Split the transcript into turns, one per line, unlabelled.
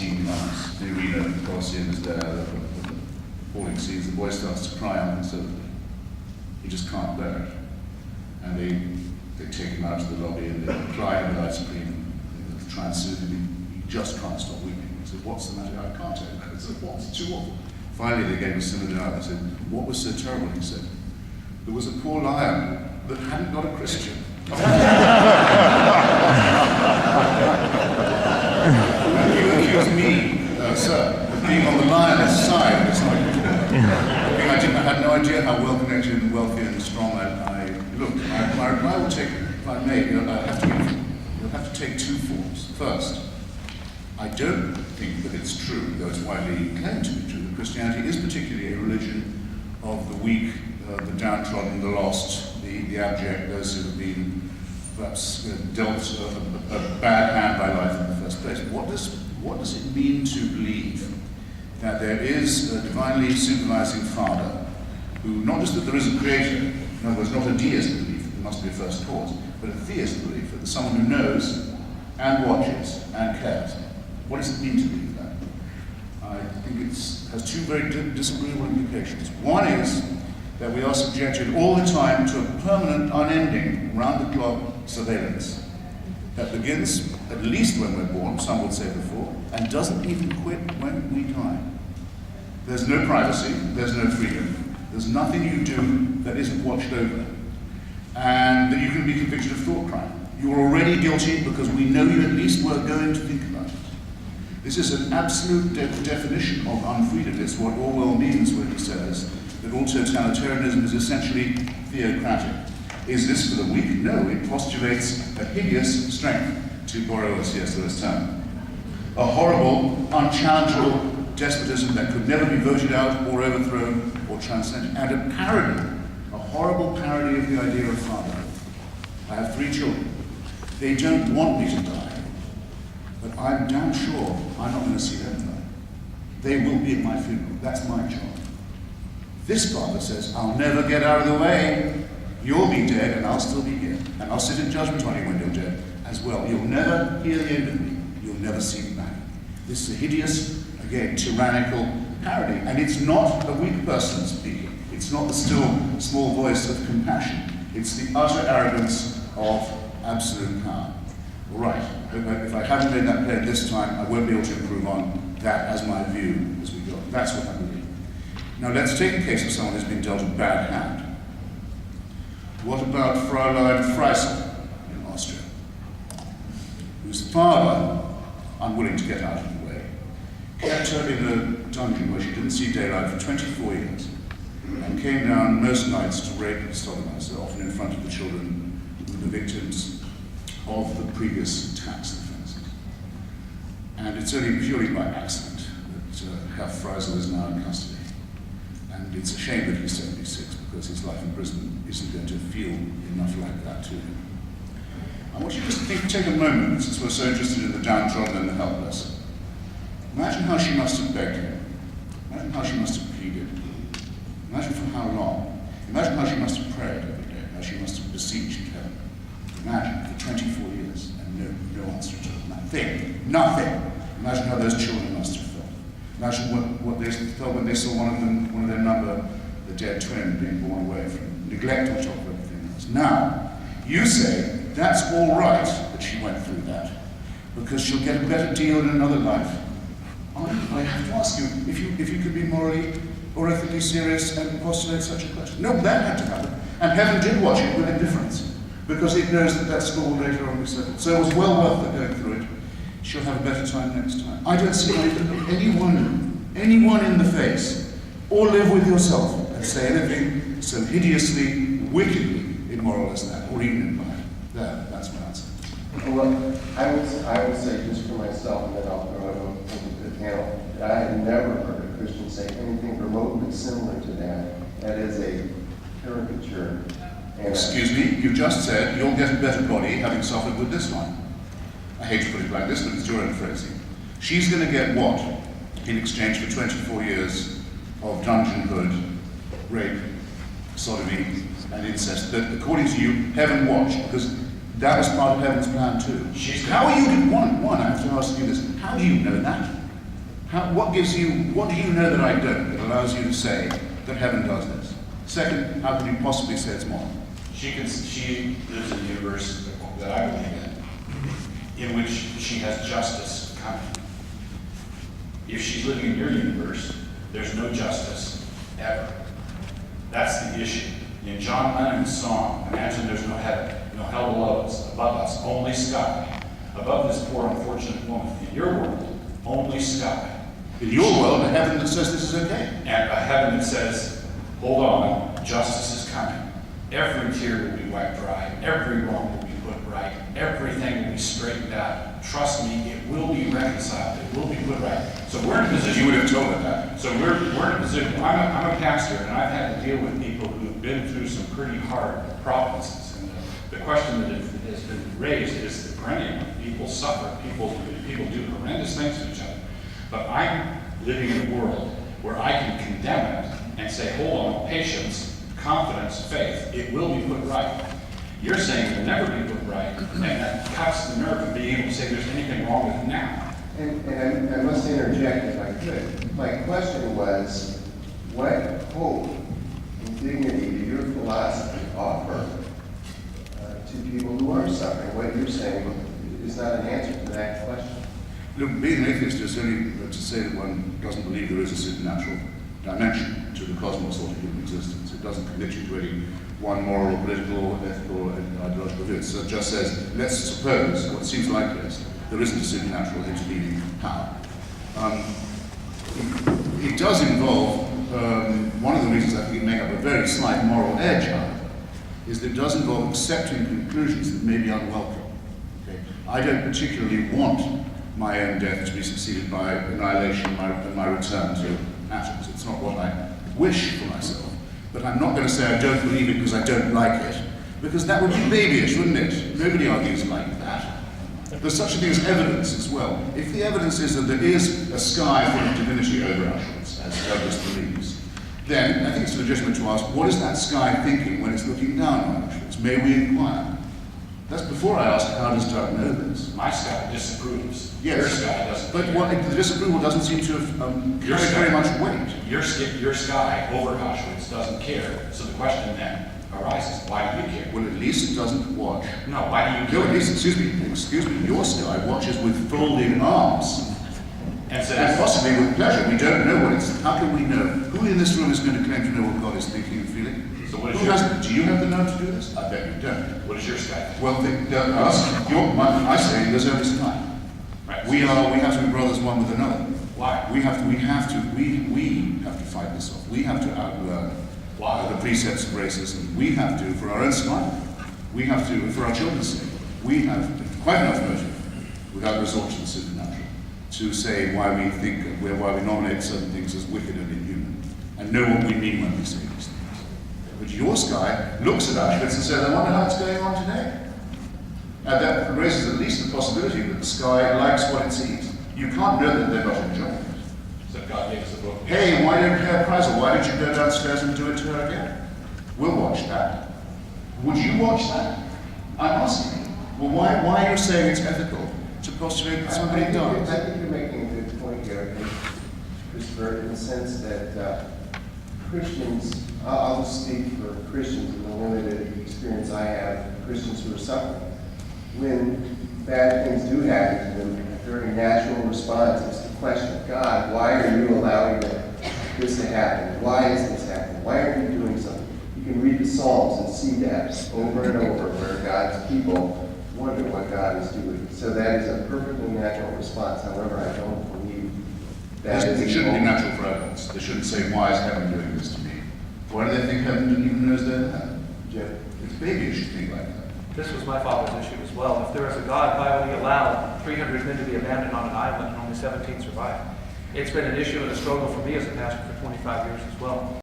scene comes, the arena, the Colosseum is there, the falling scenes, the boy starts to cry unconsolably. He just can't bear it. And they take him out to the lobby and they apply him with ice cream and they try and soothe him. He just can't stop weeping. He said, "What's the matter?" "I can't tell you." I said, "What's too awful?" Finally, they gave him a cylinder out and said, "What was so terrible?" He said, "There was a poor lion that hadn't got a Christian." And he accused me, sir, of being on the lion's side. It's like, I had no idea how well connected and wealthy and strong I looked. My reply will take, if I may, you'll have to take two forms. First, I don't think that it's true, though it's widely claimed to be true, that Christianity is particularly a religion of the weak, the downtrodden, the lost, the abject, those who have been perhaps dealt a bad hand by life in the first place. What does it mean to believe that there is a divinely supervising Father who, not just that there is a creator, in other words, not a deist belief, there must be a first cause, but a theist belief that there's someone who knows and watches and cares? What does it mean to believe that? I think it has two very disagreeable implications. One is that we are subjected all the time to a permanent, unending, round-the-clock surveillance that begins at least when we're born, some would say before, and doesn't even quit when we die. There's no privacy, there's no freedom, there's nothing you do that isn't watched over, and that you can be convicted of thought crime. You're already guilty because we know you at least were going to think about it. This is an absolute definition of unfreedom. It's what Orwell means when he says that all totalitarianism is essentially theocratic. Is this for the weak? No, it postulates a hideous strength, to borrow a C.S. Lewis term. A horrible, unchallengeable despotism that could never be voted out or overthrown or transcended. And a parody, a horrible parody of the idea of fatherhood. I have 3 children. They don't want me to die, but I'm damn sure I'm not going to see them die. They will be at my funeral. That's my job. This father says, "I'll never get out of the way. You'll be dead and I'll still be here. And I'll sit in judgment on you when you're dead as well. You'll never hear the end of me. You'll never see me back." This is a hideous, again, tyrannical parody. And it's not a weak person speaking. It's not the still, small voice of compassion. It's the utter arrogance of absolute power. All right, if I haven't made that clear this time, I won't be able to improve on that as my view as we go. That's what I believe. Now let's take a case of someone who's been dealt a bad hand. What about Fräulein Freisel in Austria, whose father, unwilling to get out of the way, kept her in a dungeon where she didn't see daylight for 24 years, and came down most nights to rape and sodomize her, often in front of the children who were the victims of the previous tax offences. And it's only purely by accident that Herr Freisel is now in custody. And it's a shame that he's 76, because his life in prison isn't going to feel enough like that to him. I want you to just take a moment, since we're so interested in the downtrodden and the helpless. Imagine how she must have begged him. Imagine how she must have pleaded. Imagine for how long. Imagine how she must have prayed every day, how she must have beseeched heaven. Imagine for 24 years and no answer to it. Nothing. Imagine how those children must have felt. Imagine what they felt when they saw one of their number, the dead twin, being borne away from neglect on top of everything else. Now, you say that's all right that she went through that, because she'll get a better deal in another life. I have to ask you if you could be morally or ethically serious and postulate such a question. No, that had to happen. And heaven did watch it with indifference, because it knows that that score will later on be settled. So it was well worth it going through it. She'll have a better time next time. I don't see anyone in the face, or live with yourself and say anything so hideously, wickedly immoral as that, or even implied. That's my answer.
Well, I would say just for myself, and then I'll throw it over to the panel, that I have never heard a Christian say anything remotely similar to that. That is a caricature. And
excuse me, you just said you'll get a better body having suffered with this one. I hate to put it like this, but it's your own phrasing. She's going to get what in exchange for 24 years of dungeonhood, rape, sodomy, and incest that, according to you, heaven watched, because that was part of heaven's plan too. How are you, one, I have to ask you this, how do you know that? What do you know that I don't that allows you to say that heaven does this? Second, how can you possibly say it's moral?
She lives in a universe that I believe in which she has justice coming. If she's living in your universe, there's no justice ever. That's the issue. In John Lennon's song, imagine there's no heaven, no hell below us, above us, only sky. Above this poor unfortunate woman. In your world, only sky.
In your world, a heaven that says this is okay.
And a heaven that says, hold on, justice is coming. Every tear will be wiped dry. Every wrong will be put right. Everything will be straightened out. Trust me, it will be reconciled. It will be put right. So we're in a position.
You would have told her that.
So we're in a position. I'm a pastor, and I've had to deal with people who have been through some pretty hard provinces. And the question that has been raised is the perennial. People suffer. People do horrendous things to each other. But I'm living in a world where I can condemn it and say, hold on, patience, confidence, faith, it will be put right. You're saying it will never be put right, and that cuts the nerve of being able to say there's anything wrong with it now.
And I must interject if I could. My question was, what hope and dignity do your philosophy offer to people who are suffering? What you're saying is not an answer to that question.
Look, being an atheist is only to say that one doesn't believe there is a supernatural dimension to the cosmos or to human existence. It doesn't commit you to any one moral or political or ethical or ideological view. It just says, let's suppose, what seems likely is, there isn't a supernatural intervening power. It does involve, one of the reasons I think it may have a very slight moral edge, however, is that it does involve accepting conclusions that may be unwelcome. Okay? I don't particularly want my own death to be succeeded by annihilation and my return to atoms. It's not what I wish for myself. But I'm not going to say I don't believe it because I don't like it, because that would be babyish, wouldn't it? Nobody argues like that. There's such a thing as evidence as well. If the evidence is that there is a sky full of divinity over Auschwitz, as Douglas believes, then I think it's legitimate to ask, what is that sky thinking when it's looking down on Auschwitz? May we inquire? That's before I ask, how does Doug know this?
My sky disapproves.
Yes.
Your sky doesn't.
But the disapproval doesn't seem to have carried very much weight.
Your sky over Auschwitz doesn't care. So the question then arises, why do you care?
Well, at least it doesn't watch.
No, why do you care?
No, at least, excuse me, your sky watches with folding arms.
And says,
And possibly with pleasure. We don't know what it's, how can we know? Who in this room is going to claim to know what God is thinking and feeling?
so what is
Who
your,
doesn't? Do you have the nerve to do this? I bet you don't.
what is your sky?
Well, I say there's only time.
Right.
We have to be brothers one with another.
Why?
We have to fight this off. We have to outlearn the precepts of racism. We have to, for our own survival. We have to, for our children's sake. We have quite enough motive, without resort to the supernatural, to say why we nominate certain things as wicked and inhuman, and know what we mean when we say these things. But your sky looks at Auschwitz and says, I wonder how it's going on today. And that raises at least the possibility that the sky likes what it sees. You can't know that they're not enjoying it.
So God gave us a book.
Hey, why don't Claire Preisel, why don't you go downstairs and do it to her again? We'll watch that. Would you watch that? I'm asking you. Well, why are you saying it's ethical to postulate that somebody does?
I think you're making a good point here, Christopher, in the sense that Christians, I'll just speak for Christians in the limited experience I have, Christians who are suffering. When bad things do happen to them, a very natural response is to question, God, why are you allowing this to happen? Why is this happening? Why aren't you doing something? You can read the Psalms and see that over and over where God's people wonder what God is doing. So that is a perfectly natural response. However, I don't believe that is.
It shouldn't be natural for evidence. They shouldn't say, why is heaven doing this to me? Why do they think heaven even knows they're there?
Jeff?
It's babyish to think like that.
This was my father's issue as well. If there is a God, why would he allow 300 men to be abandoned on an island and only 17 survive? It's been an issue and a struggle for me as a pastor for 25 years as well.